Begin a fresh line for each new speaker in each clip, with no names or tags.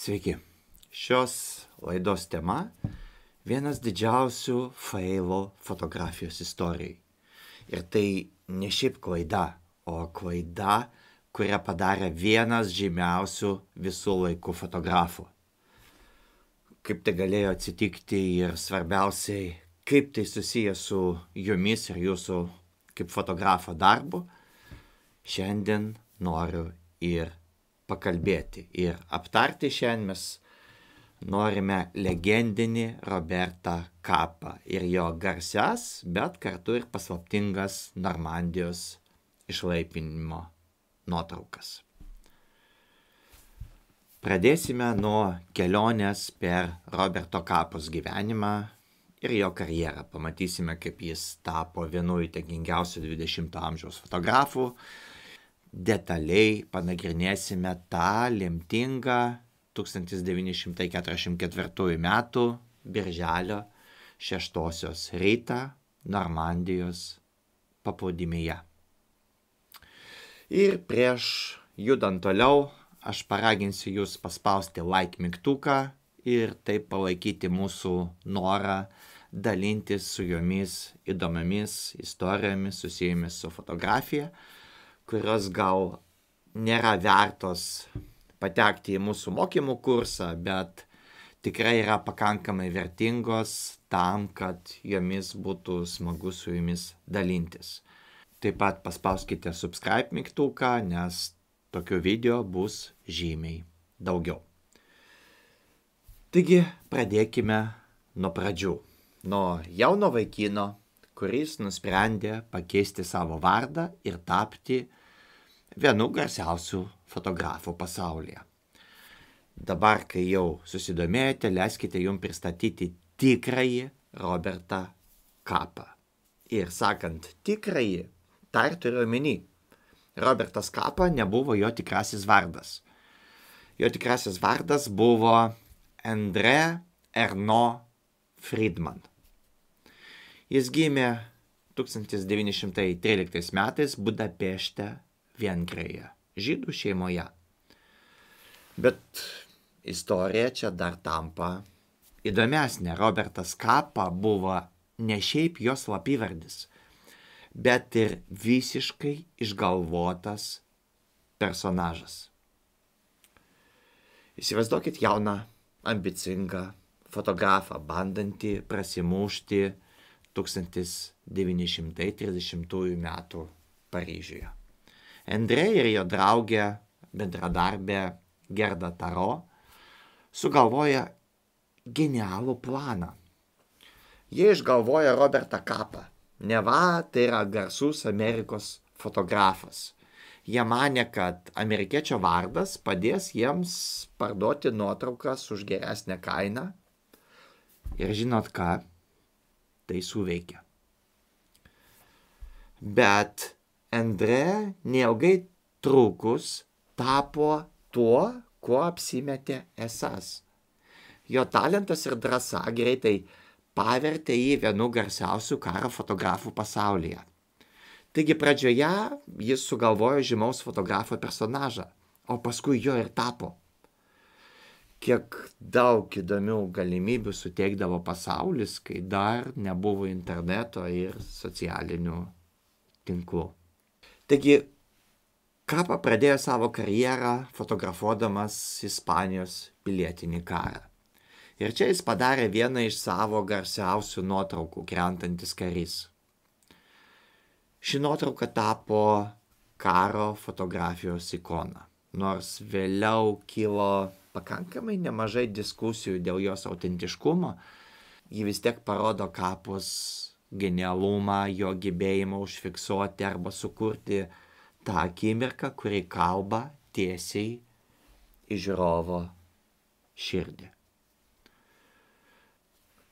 Sveiki. Šios laidos tema – vienas didžiausių failų fotografijos istorijai. Ir tai ne šiaip klaida, o klaida, kurią padarė vienas žymiausių visų laikų fotografų. Kaip tai galėjo atsitikti ir svarbiausiai, kaip tai susiję su jumis ir jūsų kaip fotografo darbu, šiandien noriu ir pakalbėti. Ir aptarti šiandien mes norime legendinį Robertą Capą ir jo garsias, bet kartu ir paslaptingas Normandijos išlaipinimo nuotraukas. Pradėsime nuo kelionės per Roberto Capos gyvenimą ir jo karjerą. Pamatysime, kaip jis tapo vienu įtakingiausių 20-ojo amžiaus fotografų. Detaliai panagrinėsime tą lemtingą 1944 metų birželio 6 rytą Normandijos paplūdimyje. Ir prieš judant toliau, aš paraginsiu jūs paspausti like mygtuką ir taip palaikyti mūsų norą dalintis su jomis įdomiamis istorijomis susijomis su fotografija, kurios gal nėra vertos patekti į mūsų mokymų kursą, bet tikrai yra pakankamai vertingos tam, kad jomis būtų smagu su jumis dalintis. Taip pat paspauskite subscribe mygtuką, nes tokių video bus žymiai daugiau. Taigi pradėkime nuo pradžių. Nuo jauno vaikino, kuris nusprendė pakeisti savo vardą ir tapti vienu garsiausių fotografų pasaulyje. Dabar, kai jau susidomėjote, leiskite jums pristatyti tikrąjį Robertą Capą. Ir sakant tikrąjį, tą ir turiu omeny. Robertas Capa nebuvo jo tikrasis vardas. Jo tikrasis vardas buvo André Erno Friedman. Jis gimė 1913 metais Budapešte, Vengrijoje, žydų šeimoje. Bet istorija čia dar tampa įdomesnė. Robertas Capa buvo ne šiaip jo slapyvardis, bet ir visiškai išgalvotas personažas. Įsivaizduokit jauną, ambicingą fotografą, bandantį prasimušti 1930 metų Paryžiuje. André ir jo draugė, bendradarbė Gerda Taro sugalvoja genialų planą. Jie išgalvoja Robertą Capą. Neva tai yra garsus Amerikos fotografas. Jie manė, kad amerikiečio vardas padės jiems parduoti nuotraukas už geresnę kainą. Ir žinot ką? Tai suveikia. Bet André neilgai trukus tapo tuo, kuo apsimetė esąs. Jo talentas ir drąsa greitai pavertė jį vienu garsiausių karo fotografų pasaulyje. Taigi pradžioje jis sugalvojo žymaus fotografo personažą, o paskui jo ir tapo. Kiek daug įdomių galimybių suteikdavo pasaulis, kai dar nebuvo interneto ir socialinių tinklų. Taigi Capa pradėjo savo karjerą fotografuodamas Ispanijos pilietinį karą. Ir čia jis padarė vieną iš savo garsiausių nuotraukų, krentantis karys. Ši nuotrauka tapo karo fotografijos ikona. Nors vėliau kilo pakankamai nemažai diskusijų dėl jos autentiškumo, ji vis tiek parodo Capos genialumą, jo gebėjimą užfiksuoti arba sukurti tą akimirką, kuri kalba tiesiai į žiūrovo širdį.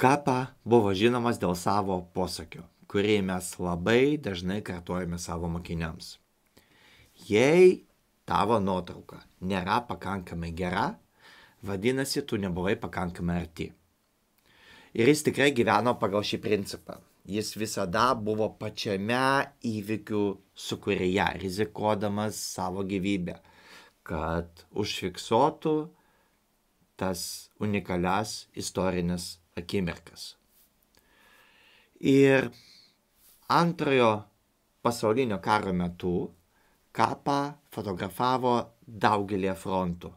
Capa buvo žinomas dėl savo posakio, kurį mes labai dažnai kartojame savo mokiniams. Jei tavo nuotrauka nėra pakankamai gera, vadinasi, tu nebuvai pakankamai arti. Ir jis tikrai gyveno pagal šį principą. Jis visada buvo pačiame įvykių sūkuryje, rizikuodamas savo gyvybę, kad užfiksuotų tas unikalias istorinės akimirkas. Ir antrojo pasaulinio karo metu kapą fotografavo daugelį frontų.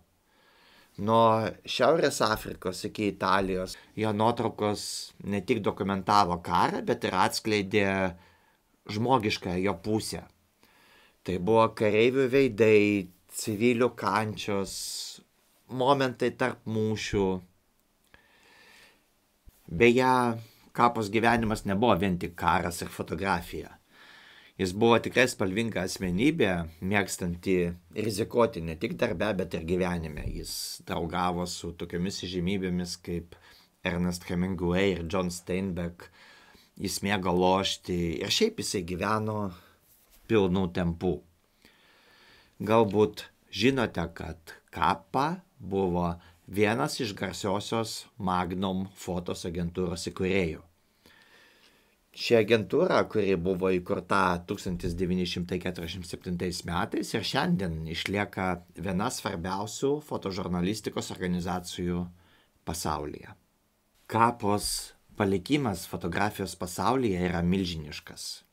Nuo Šiaurės Afrikos iki Italijos jo nuotraukos ne tik dokumentavo karą, bet ir atskleidė žmogišką jo pusę. Tai buvo kareivių veidai, civilių kančios, momentai tarp mūšių. Beje, Kapos gyvenimas nebuvo vien tik karas ir fotografija. Jis buvo tikrai spalvinga asmenybė, mėgstanti rizikuoti ne tik darbe, bet ir gyvenime. Jis draugavo su tokiomis įžymybėmis kaip Ernest Hemingway ir John Steinbeck. Jis mėgo lošti ir šiaip jisai gyveno pilnų tempų. Galbūt žinote, kad Kappa buvo vienas iš garsiosios Magnum fotos agentūros įkūrėjų. Ši agentūra, kuri buvo įkurta 1947 metais ir šiandien išlieka viena svarbiausių fotožurnalistikos organizacijų pasaulyje. Kapos palikimas fotografijos pasaulyje yra milžiniškas.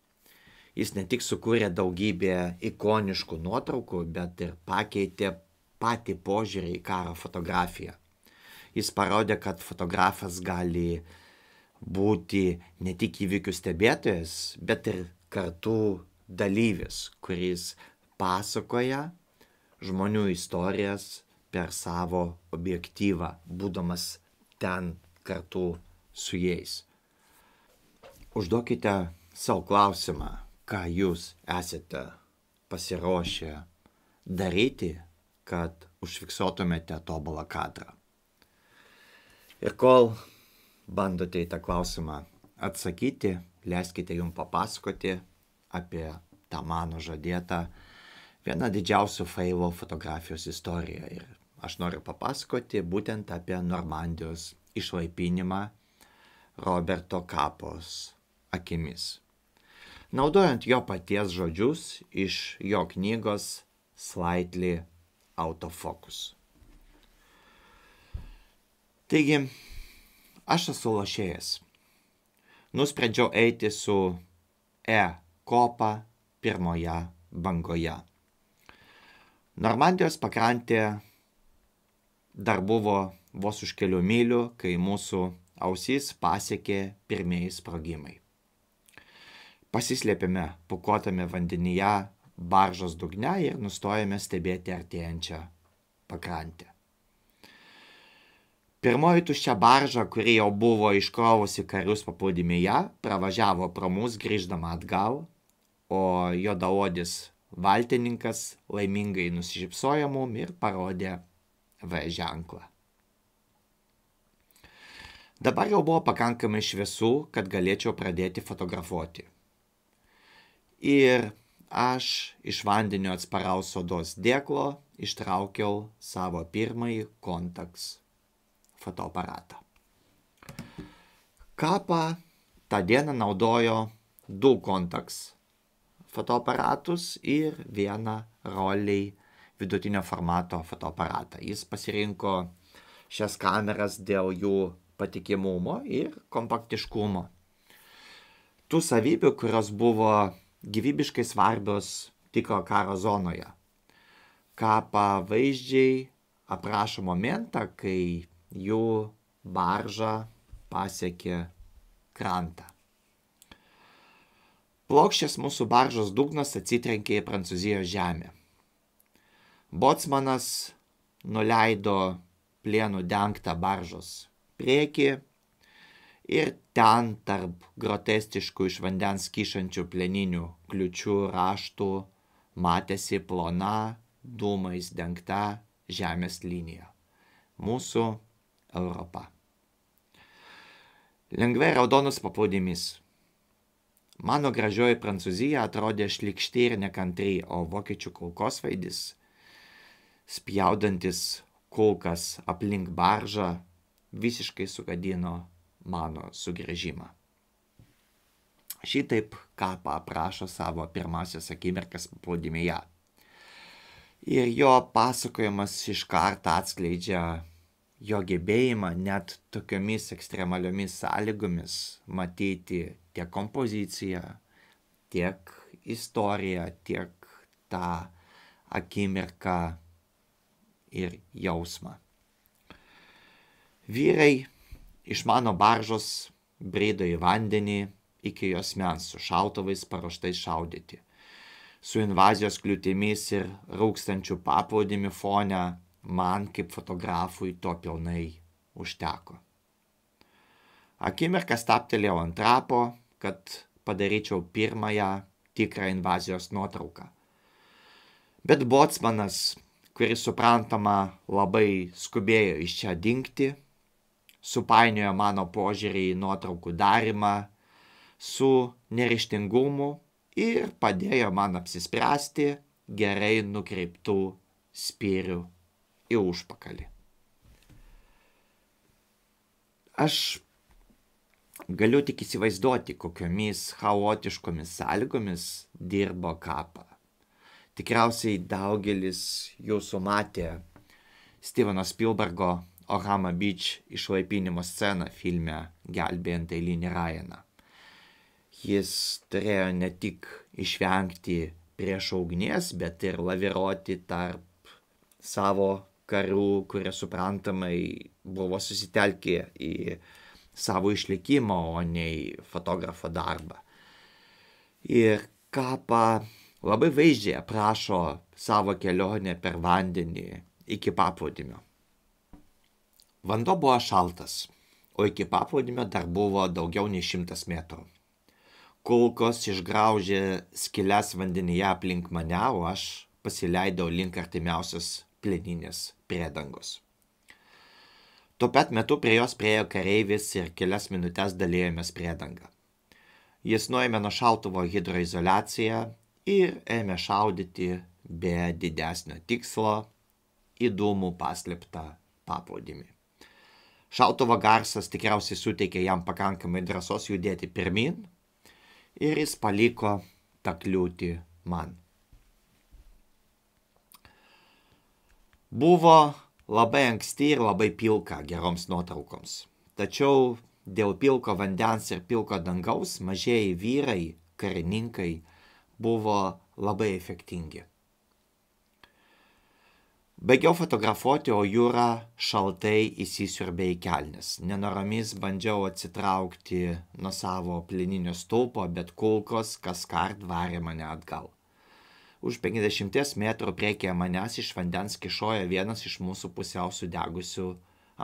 Jis ne tik sukūrė daugybę ikoniškų nuotraukų, bet ir pakeitė patį požiūrį į karo fotografiją. Jis parodė, kad fotografas gali būti ne tik įvykių stebėtojas, bet ir kartu dalyvis, kuris pasakoja žmonių istorijas per savo objektyvą, būdamas ten kartu su jais. Užduokite savo klausimą, ką jūs esate pasiruošę daryti, kad užfiksuotumėte tobulą kadrą. Ir kol bandote į tą klausimą atsakyti, leiskite jums papasakoti apie tą mano žadėtą vieną didžiausių failų fotografijos istoriją. Ir aš noriu papasakoti būtent apie Normandijos išlaipinimą Roberto Kapos akimis. Naudojant jo paties žodžius iš jo knygos Slightly Out of Focus. Taigi, aš esu lošėjas. Nusprendžiau eiti su kopa pirmoje bangoje. Normandijos pakrantė dar buvo vos už kelių mylių, kai mūsų ausis pasiekė pirmieji sprogimai. Pasislėpėme pūkuotame vandenyje baržos dugne ir nustojame stebėti artėjančią pakrantę. Pirmoji tuščia barža, kuri jau buvo iškrovusi karius paplūdimyje, pravažiavo pro mus grįždama atgal, o juodaodis valtininkas laimingai nusišypsojo mum ir parodė V ženklą. Dabar jau buvo pakankamai šviesu, kad galėčiau pradėti fotografuoti. Ir aš iš vandenio atsparaus odos dėklo ištraukiau savo pirmąjį Contax fotoaparatą. Kappa tą dieną naudojo 2 Contax fotoaparatus ir vieną Rolei vidutinio formato fotoaparatą. Jis pasirinko šias kameras dėl jų patikimumo ir kompaktiškumo. Tų savybių, kurios buvo gyvybiškai svarbios tikro karo zonoje. Kappa vaizdžiai aprašo momentą, kai jų barža pasiekė krantą. Plokščias mūsų baržos dugnas atsitrenkė į Prancūzijos žemę. Bocmanas nuleido plienų dengtą baržos priekį ir ten tarp grotestiškų iš vandens kyšančių plieninių kliučių raštų matėsi plona, dūmais dengta žemės linija. Mūsų Europa. Lengvai raudonas paplūdimys. Mano gražioji Prancūzija atrodė šlykšti ir nekantri, o vokiečių kulkosvaidis, spjaudantis kulkas aplink baržą, visiškai sugadino mano sugrįžimą. Šitaip Kappa aprašo savo pirmasias akimirkas paplūdimyje. Ir jo pasakojimas iš karto atskleidžia jo gebėjimą net tokiomis ekstremaliomis sąlygomis matyti tiek kompoziciją, tiek istoriją, tiek tą akimirką ir jausmą. Vyrai iš mano baržos breido į vandenį iki jos mens su šautuvais paruoštais šaudyti. Su invazijos kliūtimis ir rūkstančių paplūdimių fone man kaip fotografui to pilnai užteko. Akimirką stabtelėjau ant trapo, kad padaryčiau pirmąją tikrą invazijos nuotrauką. Bet bocmanas, kuris suprantama labai skubėjo iš čia dingti, supainiojo mano požiūrį į nuotraukų darymą su neryžtingumu ir padėjo man apsispręsti gerai nukreiptų spyrių į užpakalį. Aš galiu tik įsivaizduoti, kokiomis chaotiškomis sąlygomis dirbo Kappa. Tikriausiai daugelis jūsų matė Steveno Spielbergo Ohama Beach išlaipinimo sceną filme Gelbėjant eilinį Ryaną. Jis turėjo ne tik išvengti priešo ugnies, bet ir laviruoti tarp savo karių, kurie suprantamai buvo susitelkę į savo išlikimą, o ne į fotografo darbą. Ir Kappa labai vaizdžiai aprašo savo kelionę per vandenį iki paplūdimio. Vanduo buvo šaltas, o iki paplūdimio dar buvo daugiau nei 100 metrų. Kulkos išgraužė skyles vandenyje aplink mane, o aš pasileidau link artimiausios plieninės priedangos. Tuo pat metu prie jos priėjo kareivis ir kelias minutes dalėjomės priedangą. Jis nuėmė nuo šautuvo hidroizoliaciją ir ėmė šaudyti be didesnio tikslo į dūmų paslėptą paplūdimį. Šautuvo garsas tikriausiai suteikė jam pakankamai drąsos judėti pirmin ir jis paliko tą kliūtį man. Buvo labai anksti ir labai pilka geroms nuotraukoms. Tačiau dėl pilko vandens ir pilko dangaus mažieji vyrai, karininkai, buvo labai efektingi. Baigiau fotografuoti, o jūra šaltai įsisiurbė į kelnes. Nenoromis bandžiau atsitraukti nuo savo plieninio stulpo, bet kulkos kaskart varė mane atgal. Už 50 metrų priekyje manęs iš vandens kyšojo vienas iš mūsų pusiau sudegusių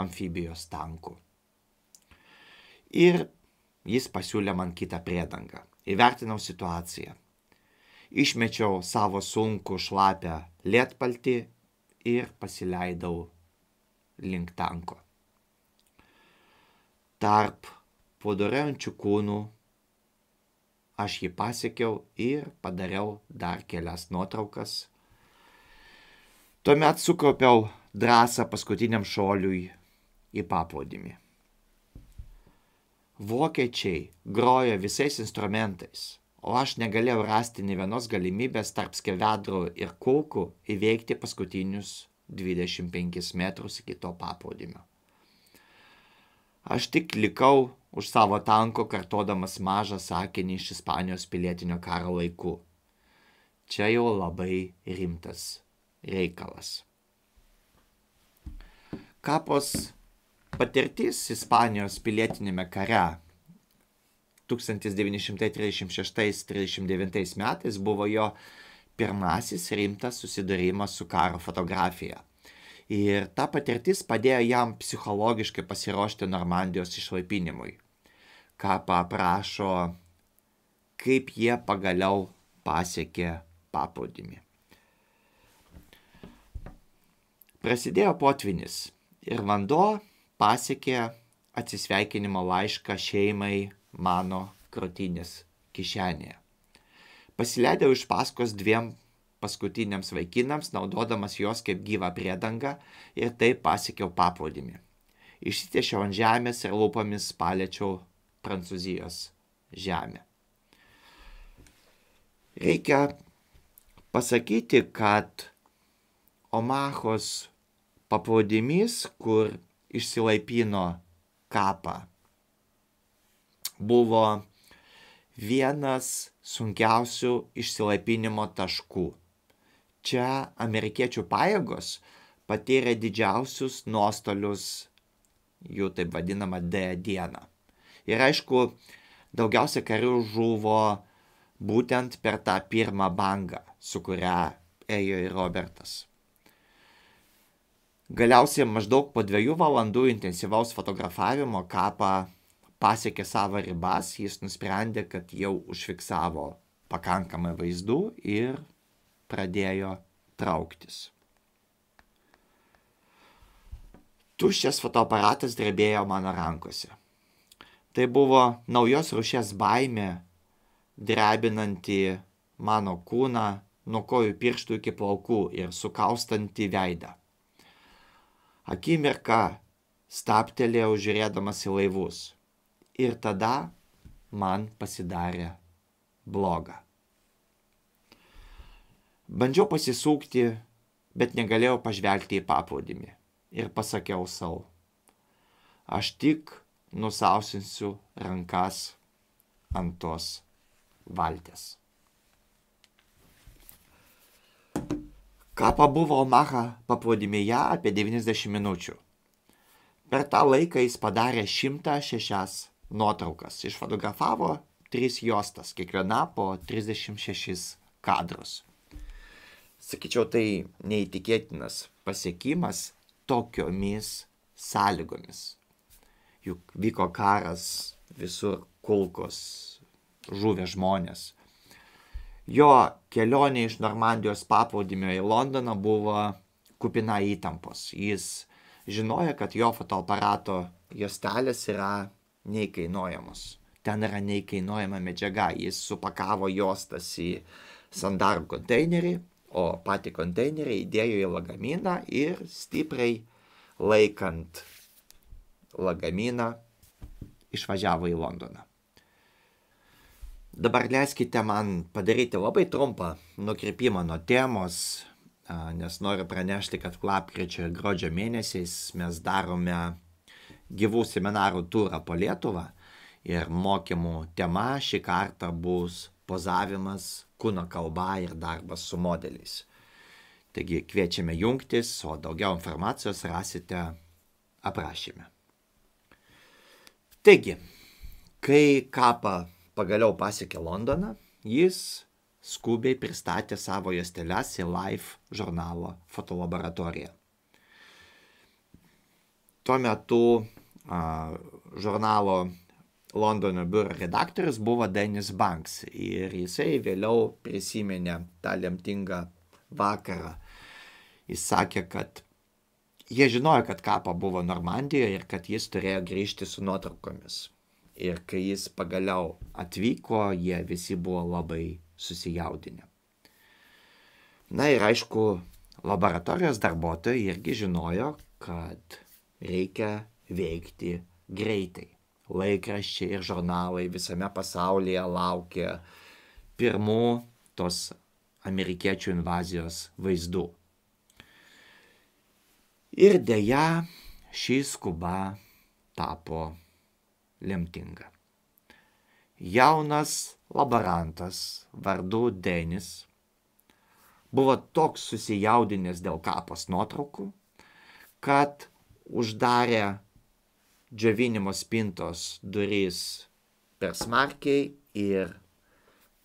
amfibijos tankų. Ir jis pasiūlė man kitą priedangą. Įvertinau situaciją. Išmečiau savo sunkų šlapią lietpaltį ir pasileidau link tanko. Tarp plūduriuojančių kūnų aš jį pasiekiau ir padariau dar kelias nuotraukas. Tuomet sukaupiau drąsą paskutiniam šuoliui į paplūdimį. Vokiečiai grojo visais instrumentais, o aš negalėjau rasti nė vienos galimybės tarp skevedrų ir kulkų įveikti paskutinius 25 metrus iki to paplūdimio. Aš tik likau už savo tanko, kartodamas mažą sakinį iš Ispanijos pilietinio karo laikų. Čia jau labai rimtas reikalas. Kappos patirtis Ispanijos pilietinėme kare 1936-39 metais buvo jo pirmasis rimtas susidūrimas su karo fotografija. Ir ta patirtis padėjo jam psichologiškai pasiruošti Normandijos išlaipinimui. Kappa aprašo, kaip jie pagaliau pasiekė paplūdimį. Prasidėjo potvynis ir vanduo pasiekė atsisveikinimo laišką šeimai mano krūtinės kišenėje. Pasileidau iš paskos 2 paskutiniams vaikinams, naudodamas juos kaip gyvą priedangą ir taip pasiekiau paplūdimį. Išsitiešiau ant žemės ir lūpomis paliečiau Prancūzijos žemę. Reikia pasakyti, kad Omahos paplūdimys, kur išsilaipino kapą, buvo vienas sunkiausių išsilaipinimo taškų. Čia amerikiečių pajėgos patyrė didžiausius nuostolius jų taip vadinamą D dieną. Ir aišku, daugiausia karių žuvo būtent per tą pirmą bangą, su kuria ėjo ir Robertas. Galiausiai maždaug po 2 valandų intensyvaus fotografavimo kapą pasiekė savo ribas, jis nusprendė, kad jau užfiksavo pakankamai vaizdų ir pradėjo trauktis. Tuščias fotoaparatas drebėjo mano rankose. Tai buvo naujos rūšies baimė, drebinanti mano kūną nuo kojų pirštų iki plaukų ir sukaustanti veidą. Akimirką stabtelėjau žiūrėdamas į laivus. Ir tada man pasidarė bloga. Bandžiau pasisukti, bet negalėjau pažvelgti į paplūdimį. Ir pasakiau savo, aš tik nusausinsiu rankas ant tos valties. Kapą buvo Omaha paplūdimyje apie 90 minučių. Per tą laiką jis padarė 106 nuotraukas, išfotografavo 3 juostas, kiekviena po 36 kadrus. Sakyčiau, tai neįtikėtinas pasiekimas tokiomis sąlygomis. Juk vyko karas, visur kulkos, žuvę žmonės. Jo kelionė iš Normandijos paplūdimio į Londoną buvo kupina įtampos. Jis žinojo, kad jo fotoaparato juostelės yra neįkainojamos. Ten yra neįkainojama medžiaga. Jis supakavo juostas į sandarų konteinerį, o patį konteinerį įdėjo į lagaminą ir stipriai laikant lagaminą išvažiavo į Londoną. Dabar leiskite man padaryti labai trumpą nukrypimą nuo temos, nes noriu pranešti, kad lapkričio ir gruodžio mėnesiais mes darome gyvų seminarų turą po Lietuvą ir mokymų tema šį kartą bus pozavimas, kūno kalba ir darbas su modeliais. Taigi kviečiame jungtis, o daugiau informacijos rasite aprašyme. Taigi, kai kapą pagaliau pasiekė Londoną, jis skubiai pristatė savo juosteles į Life žurnalo fotolaboratoriją. Tuo metu žurnalo Londono biuro redaktorius buvo Dennis Banks ir jisai vėliau prisiminė tą lemtingą vakarą. Jis sakė, kad jie žinojo, kad kapą buvo Normandijoje ir kad jis turėjo grįžti su nuotraukomis. Ir kai jis pagaliau atvyko, jie visi buvo labai susijaudinę. Na ir aišku, laboratorijos darbuotojai irgi žinojo, kad reikia veikti greitai. Laikraščiai ir žurnalai visame pasaulyje laukė pirmų tos amerikiečių invazijos vaizdų. Ir deja, ši skuba tapo lemtinga. Jaunas laborantas vardu Denis buvo toks susijaudinęs dėl kapos nuotraukų, kad uždarė džiovinimo spintos duris per smarkiai ir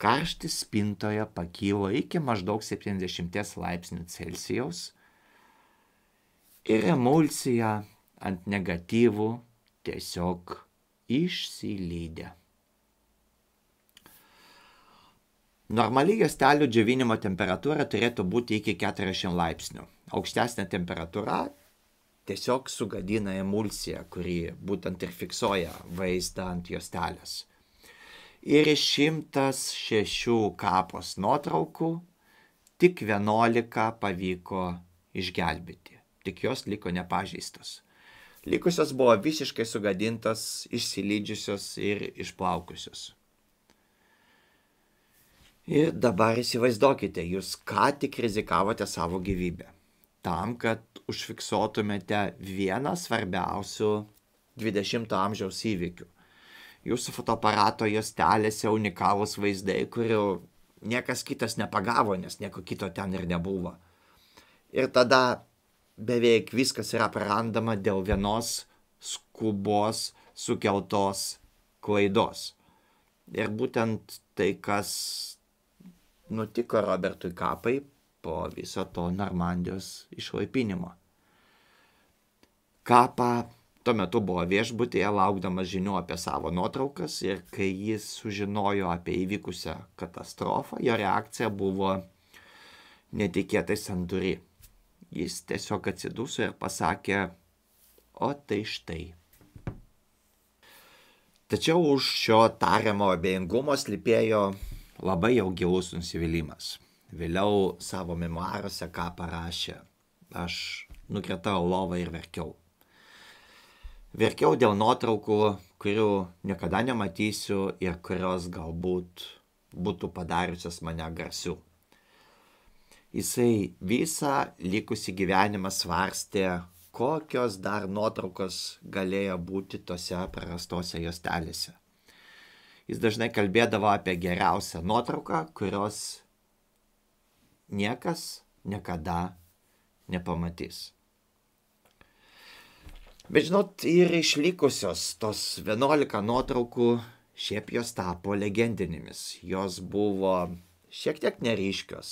karštis spintoje pakilo iki maždaug 70 laipsnių Celsijaus ir emulsija ant negatyvų tiesiog išsilydė. Normali juostelių džiovinimo temperatūra turėtų būti iki 40 laipsnių. Aukštesnė temperatūra tiesiog sugadina emulsiją, kuri būtent ir fiksuoja vaizdą ant juostelės. Ir iš 106 kapos nuotraukų tik 11 pavyko išgelbėti. Tik jos liko nepažeistos. Likusios buvo visiškai sugadintos, išsilydžiusios ir išplaukusios. Ir dabar įsivaizduokite, jūs ką tik rizikavote savo gyvybę. tam, kad užfiksuotumėte vieną svarbiausių 20 amžiaus įvykių. Jūsų fotoaparato juostelėse unikalūs vaizdai, kurių niekas kitas nepagavo, nes nieko kito ten ir nebuvo. Ir tada beveik viskas yra prarandama dėl vienos skubos sukeltos klaidos. Ir būtent tai, kas nutiko Robertui Kapai po viso to Normandijos išlaipinimo. Kapa tuo metu buvo viešbutyje, laukdamas žinių apie savo nuotraukas, ir kai jis sužinojo apie įvykusią katastrofą, jo reakcija buvo netikėtai santūri. Jis tiesiog atsiduso ir pasakė, o tai štai. Tačiau už šio tariamo abejingumo slypėjo labai jau gilus nusivylimas. Vėliau savo memuaruose ką parašė, aš nukritau lovą ir verkiau. Verkiau dėl nuotraukų, kurių niekada nematysiu ir kurios galbūt būtų padariusios mane garsiu. Jisai visą likusį gyvenimą svarstė, kokios dar nuotraukos galėjo būti tose prarastose juostelėse. Jis dažnai kalbėdavo apie geriausią nuotrauką, kurios niekas niekada nepamatys. Bet žinot, ir išlikusios tos 11 nuotraukų, šiaip jos tapo legendinėmis. Jos buvo šiek tiek neryškios,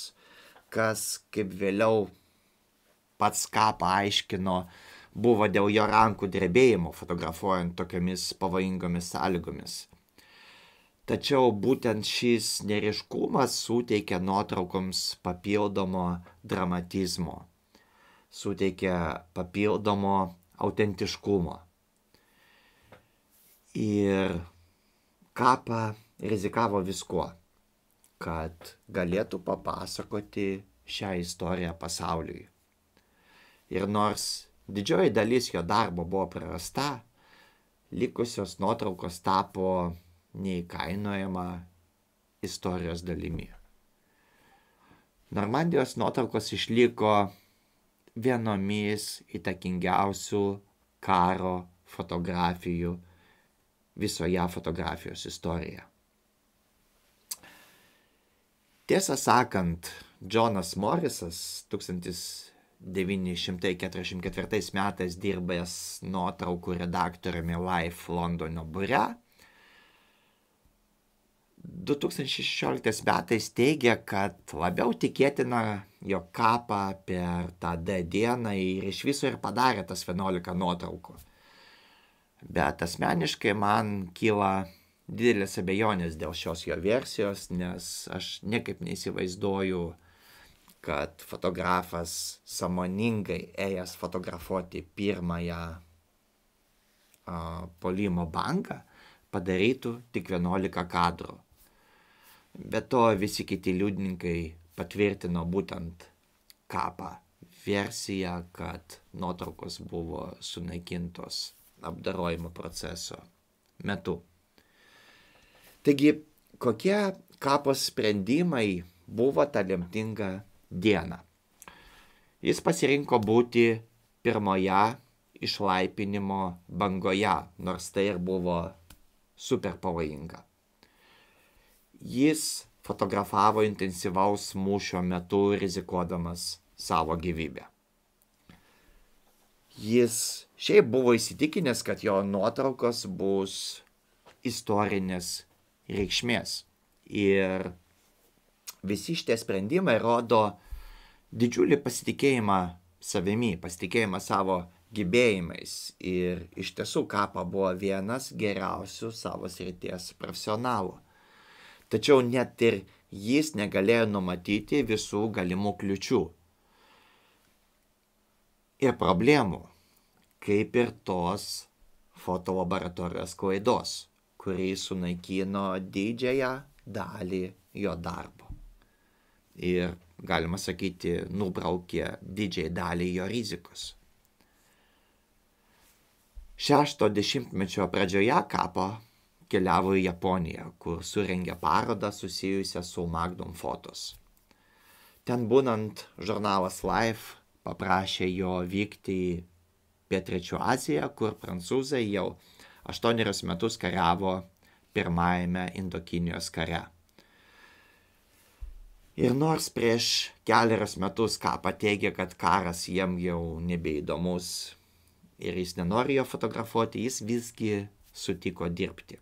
kas, kaip vėliau pats Kapa aiškino, buvo dėl jo rankų drebėjimo fotografuojant tokiamis pavojingomis sąlygomis. Tačiau būtent šis neryškumas suteikia nuotraukoms papildomo dramatizmo, suteikia papildomo autentiškumo. Ir Kapa rizikavo viskuo, kad galėtų papasakoti šią istoriją pasauliui. Ir nors didžioji dalis jo darbo buvo prarasta, likusios nuotraukos tapo neįkainojama istorijos dalimi. Normandijos nuotraukos išliko vienomis įtakingiausių karo fotografijų visoje fotografijos istorijoje. Tiesą sakant, Johnas Morrisas 1944 metais dirbęs nuotraukų redaktoriumi Life Londono biure, 2016 metais teigia, kad labiau tikėtina, jog Kapa per tą D dieną ir iš viso ir padarė tas 11 nuotraukų. Bet asmeniškai man kyla didelės abejonės dėl šios jo versijos, nes aš niekaip neįsivaizduoju, kad fotografas sąmoningai ėjęs fotografuoti pirmąją puolimo bangą padarytų tik 11 kadrų. Be to visi kiti liudininkai patvirtino būtent Kapa versiją, kad nuotraukos buvo sunaikintos apdorojimo proceso metu. Taigi, kokie Kapos sprendimai buvo ta lemtinga diena? Jis pasirinko būti pirmoje išlaipinimo bangoje, nors tai ir buvo super pavojinga. Jis fotografavo intensyvaus mūšio metu, rizikuodamas savo gyvybę. Jis šiaip buvo įsitikinęs, kad jo nuotraukos bus istorinės reikšmės. Ir visi šitie sprendimai rodo didžiulį pasitikėjimą savimi, pasitikėjimą savo gebėjimais. Ir iš tiesų Kapa buvo vienas geriausių savo srities profesionalų. Tačiau net ir jis negalėjo numatyti visų galimų kliučių ir problemų, kaip ir tos fotolaboratorijos klaidos, kuri sunaikino didžiąją dalį jo darbo. Ir, galima sakyti, nubraukė didžiąją dalį jo rizikos. 60-mečio pradžioje Kapa keliavo į Japoniją, kur surengė parodą susijusią su Magnum Photos. Ten būnant, žurnalas Life paprašė jo vykti į Pietryčių Aziją, kur prancūzai jau 8 metus kariavo pirmajame Indokinijos kare. Ir nors prieš 4 metus Kapa teigė, kad karas jam jau nebeįdomus ir jis nenori jo fotografuoti, jis visgi sutiko dirbti.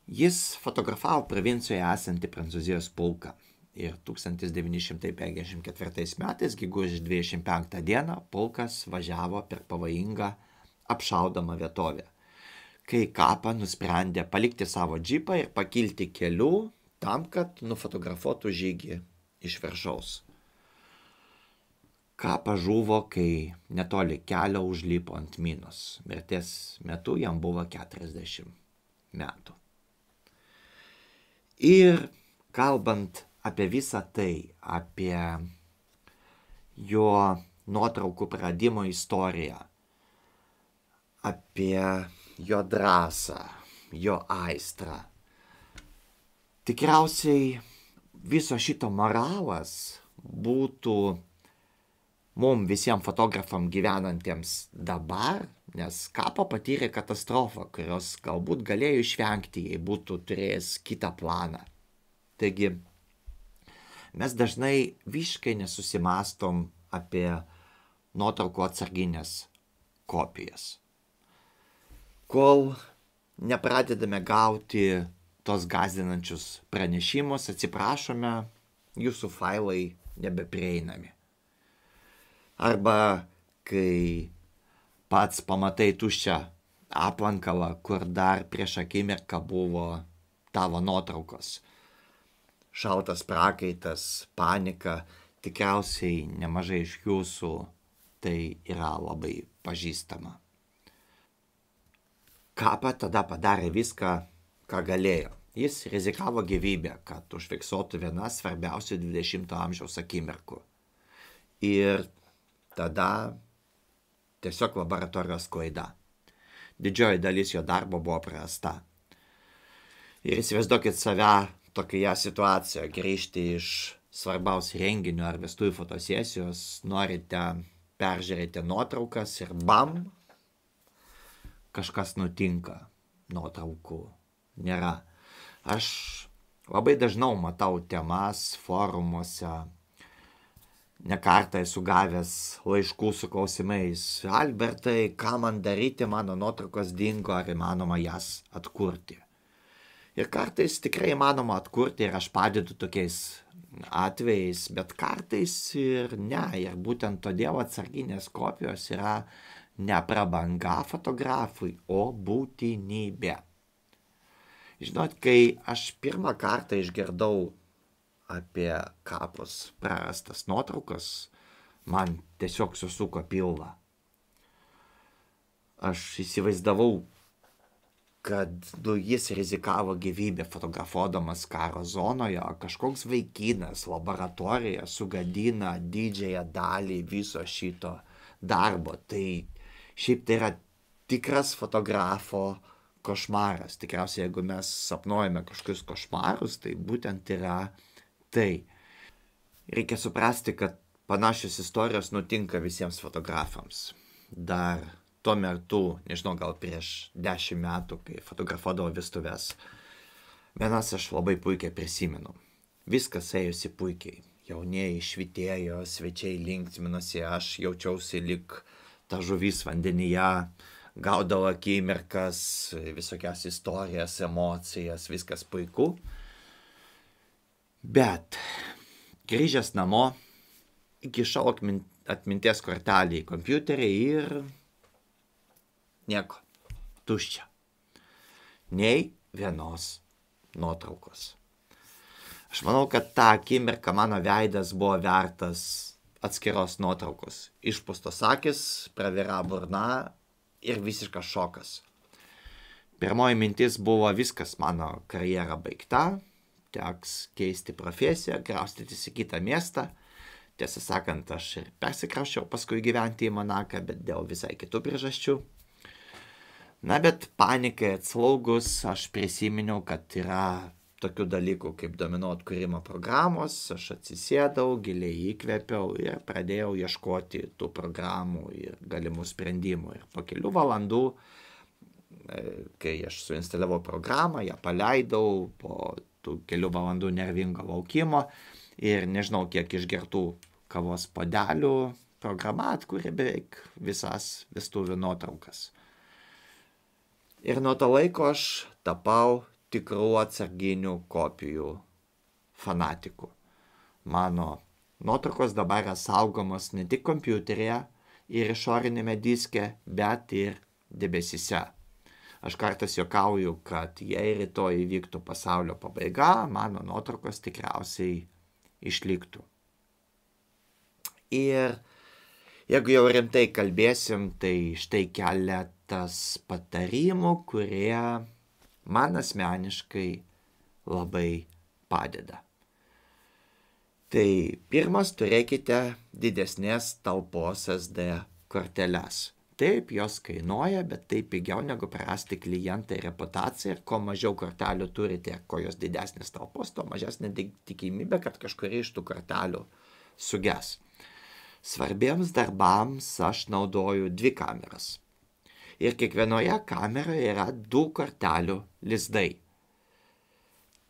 Jis fotografavo provincijoje esantį Prancūzijos pulką. Ir 1954 metais, gegužės 25 dieną, pulkas važiavo per pavojingą apšaudomą vietovę, kai Kapa nusprendė palikti savo džipą ir pakilti keliu tam, kad nufotografuotų žygį iš viršaus. Kapa žuvo, kai netoli kelio užlipo ant minos. Mirties metu jam buvo 40 metų. Ir kalbant apie visą tai, apie jo nuotraukų pradimo istoriją, apie jo drąsą, jo aistrą. Tikriausiai viso šito moralas būtų mums visiems fotografams gyvenantiems dabar, nes Kapa patyrė katastrofą, kurios galbūt galėjo išvengti, jei būtų turėjęs kitą planą. Taigi, mes dažnai visiškai nesusimastom apie nuotraukų atsarginės kopijas. Kol nepradedame gauti tos gąsdinančius pranešimus, atsiprašome, jūsų failai nebeprieinami. Arba kai pats pamatai tuščią aplankalą, kur dar prieš akimirką buvo tavo nuotraukos. Šaltas prakaitas, panika, tikriausiai nemažai iš jūsų tai yra labai pažįstama. Kapa tada padarė viską, ką galėjo. Jis rizikavo gyvybę, kad užfiksuotų vieną svarbiausių 20 amžiaus akimirkų. Ir tada tiesiog laboratorijos klaida. Didžioji dalis jo darbo buvo prarasta. Ir įsivaizduokit save tokioje situacijoje, grįžti iš svarbaus renginio ar vestuvių fotosesijos, norite peržiūrėti nuotraukas ir bam, kažkas nutinka, nuotraukų nėra. Aš labai dažnai matau temas forumuose, ne kartą esu gavęs laiškų su klausimais: Albertai, ką man daryti, mano nuotraukos dingo, ar įmanoma jas atkurti. Ir kartais tikrai įmanoma atkurti ir aš padedu tokiais atvejais, bet kartais ir ne. Ir būtent todėl atsarginės kopijos yra ne prabanga fotografui, o būtinybė. Žinot, kai aš pirmą kartą išgirdau apie Kapos prarastas nuotraukas, man tiesiog susuko pilvą. Aš įsivaizdavau, kad jis rizikavo gyvybę fotografuodamas karo zonoje, kažkoks vaikinas laboratorijoje sugadina didžiąją dalį viso šito darbo. Tai šiaip tai yra tikras fotografo košmaras. Tikriausiai, jeigu mes sapnuojame kažkokius košmarus, tai būtent yra tai. Reikia suprasti, kad panašios istorijos nutinka visiems fotografams. Dar tuo metu, nežinau, gal prieš 10 metų, kai fotografuodavo vestuves, vienas aš labai puikiai prisimenu. Viskas ėjosi puikiai. Jaunieji švytėjo, svečiai linksminosi, aš jaučiausi lyg ta žuvis vandenyje, gaudavo akimirkas, visokias istorijas, emocijas, viskas puiku. Bet grįžęs namo, įkišau atminties kortelį į kompiuterį ir nieko, tuščia. Nei vienos nuotraukos. Aš manau, kad tą akimirką mano veidas buvo vertas atskiros nuotraukos. Išpūstos akis, pravira burna ir visiškas šokas. Pirmoji mintis buvo: viskas, mano karjera baigta, teks keisti profesiją, kraustytis į kitą miestą. Tiesą sakant, aš ir persikrausčiau paskui gyventi į Monaką, bet dėl visai kitų priežasčių. Na, bet panikai atslaugus aš prisiminiau, kad yra tokių dalykų kaip duomenų atkūrimo programos, aš atsisėdau, giliai įkvėpiau ir pradėjau ieškoti tų programų ir galimų sprendimų. Ir po kelių valandų, kai aš suinstaliavau programą, ją paleidau po tų kelių valandų nervingo laukimo ir nežinau, kiek išgertų kavos puodelių, programa atkūrė beveik visas vestuvių nuotraukas. Ir nuo to laiko aš tapau tikrų atsarginių kopijų fanatikų. Mano nuotraukos dabar yra saugomos ne tik kompiuteryje ir išorinėme diske, bet ir debesyse. Aš kartais juokauju, kad jei rytoj įvyktų pasaulio pabaiga, mano nuotraukos tikriausiai išliktų. Ir jeigu jau rimtai kalbėsim, tai štai keletas patarimų, kurie man asmeniškai labai padeda. Tai pirmas, turėkite didesnės talpos SD korteles. Taip, jos kainuoja, bet tai pigiau negu prarasti klientą ir reputaciją. Ir kuo mažiau kortelių turite, kuo jos didesnės talpos, tuo mažesnė tikimybė, kad kažkuri iš tų kortelių suges. Svarbiems darbams aš naudoju 2 kameras. Ir kiekvienoje kameroje yra 2 kortelių lizdai.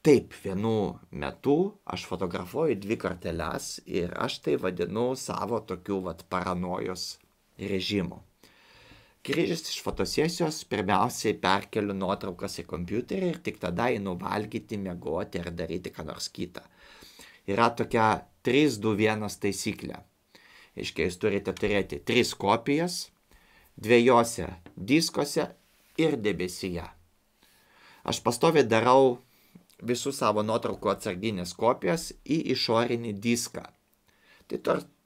Taip, vienu metu aš fotografuoju 2 korteles ir aš tai vadinu savo tokiu paranojos režimu. Grįžęs iš fotosesijos, pirmiausiai perkeliu nuotraukas į kompiuterį ir tik tada einu valgyti, miegoti ar daryti ką nors kitą. Yra tokia 3-2-1 taisyklė. Aiškiai, jūs turite turėti 3 kopijas, 2 diskuose ir debesyje. Aš pastoviai darau visų savo nuotraukų atsarginės kopijas į išorinį diską. Tai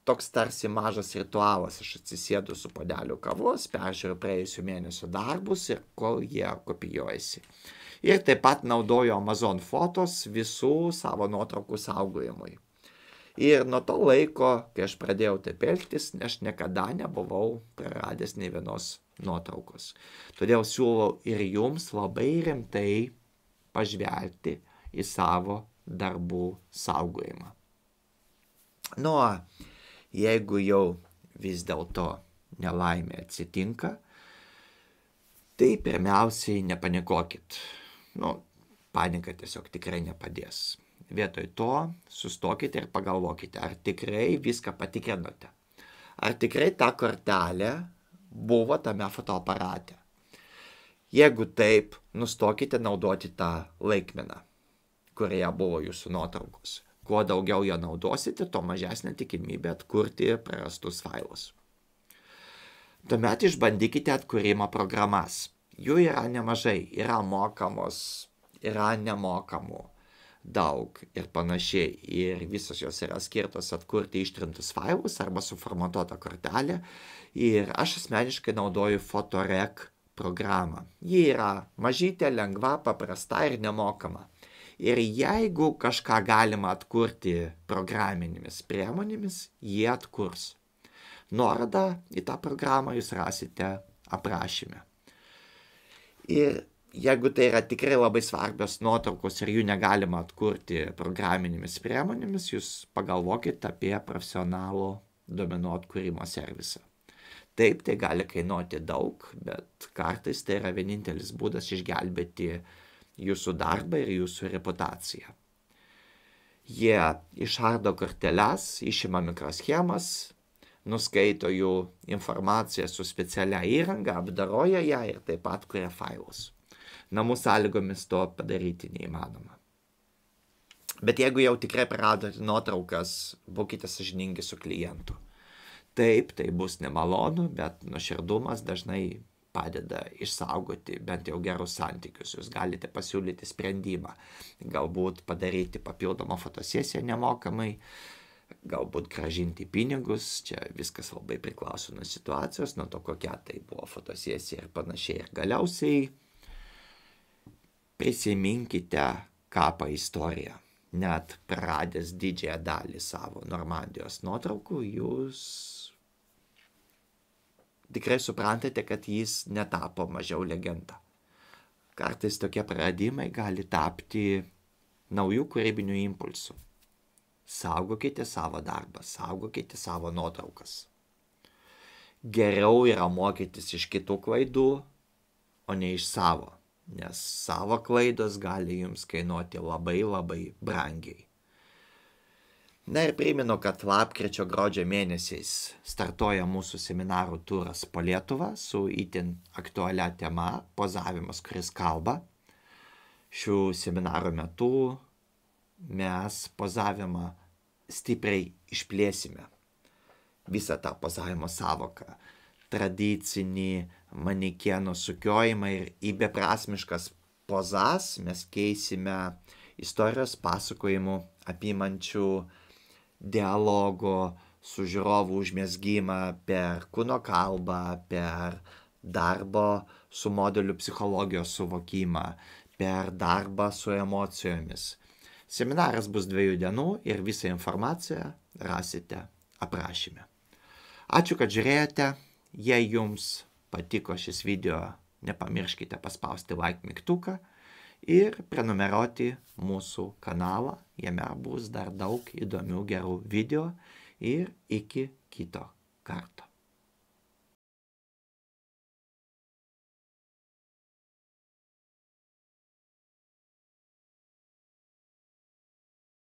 toks tarsi mažas ritualas. Aš atsisėdu su puodeliu kavos, peržiūriu praėjusių mėnesių darbus ir kol jie kopijuojasi. Ir taip pat naudoju Amazon fotos visų savo nuotraukų saugojimui. Ir nuo to laiko, kai aš pradėjau taip elgtis, aš niekada nebuvau praradęs nei vienos nuotraukos. Todėl siūlau ir jums labai rimtai pažvelgti į savo darbų saugojimą. Jeigu jau vis dėlto nelaimė atsitinka, tai pirmiausiai nepanikuokit. Panika tiesiog tikrai nepadės. Vietoj to sustokite ir pagalvokite, ar tikrai viską patikrinote. Ar tikrai ta kortelė buvo tame fotoaparate. Jeigu taip, nustokite naudoti tą laikmeną, kurioje buvo jūsų nuotraukos. Kuo daugiau ją naudosite, tuo mažesnė tikimybė atkurti prarastus failus. Tuomet išbandykite atkūrimo programas. Jų yra nemažai, yra mokamos, yra nemokamų, daug ir panašiai. Ir visos jos yra skirtos atkurti ištrintus failus arba suformatuotą kortelę. Ir aš asmeniškai naudoju Photorec programą. Ji yra mažytė, lengva, paprasta ir nemokama. Ir jeigu kažką galima atkurti programinėmis priemonėmis, jie atkurs. Nuorodą į tą programą jūs rasite aprašyme. Ir jeigu tai yra tikrai labai svarbios nuotraukos ir jų negalima atkurti programinėmis priemonėmis, jūs pagalvokite apie profesionalų duomenų atkūrimo servisą. Taip, tai gali kainuoti daug, bet kartais tai yra vienintelis būdas išgelbėti jūsų darbą ir jūsų reputaciją. Jie išardo korteles, išima mikroschemas, nuskaito jų informaciją su specialia įranga, apdoroja ją ir taip pat kuria failus. Namų sąlygomis to padaryti neįmanoma. Bet jeigu jau tikrai praradote nuotraukas, būkite sąžiningi su klientu. Taip, tai bus nemalonu, bet nuoširdumas dažnai padeda išsaugoti bent jau gerus santykius. Jūs galite pasiūlyti sprendimą. Galbūt padaryti papildomą fotosesiją nemokamai, galbūt grąžinti pinigus. Čia viskas labai priklauso nuo situacijos, nuo to, kokia tai buvo fotosesija ir panašiai. Ir galiausiai prisiminkite kapą istoriją. Net praradęs didžiąją dalį savo Normandijos nuotraukų, jūs tikrai suprantate, kad jis netapo mažiau legenda. Kartais tokie praradimai gali tapti naujų kūrybinių impulsų. Saugokite savo darbą, saugokite savo nuotraukas. Geriau yra mokytis iš kitų klaidų, o ne iš savo, nes savo klaidos gali jums kainuoti labai labai brangiai. Na ir primenu, kad lapkričio gruodžio mėnesiais startuoja mūsų seminarų turas po Lietuvą su itin aktualia tema pozavimas, kuris kalba. Šių seminarų metu mes pozavimą stipriai išplėsime. Visą tą pozavimo savoką, tradicinį manekenų sukiojimą ir į beprasmiškas pozas mes keisime istorijos pasakojimų apimančių dialogo su žiūrovu užmezgimą per kūno kalbą, per darbo su modeliu psichologijos suvokimą, per darbą su emocijomis. Seminaras bus 2 dienų ir visą informaciją rasite aprašyme. Ačiū, kad žiūrėjote. Jei jums patiko šis video, nepamirškite paspausti like mygtuką ir prenumeruoti mūsų kanalą. Jame bus dar daug įdomių gerų video ir iki kito karto.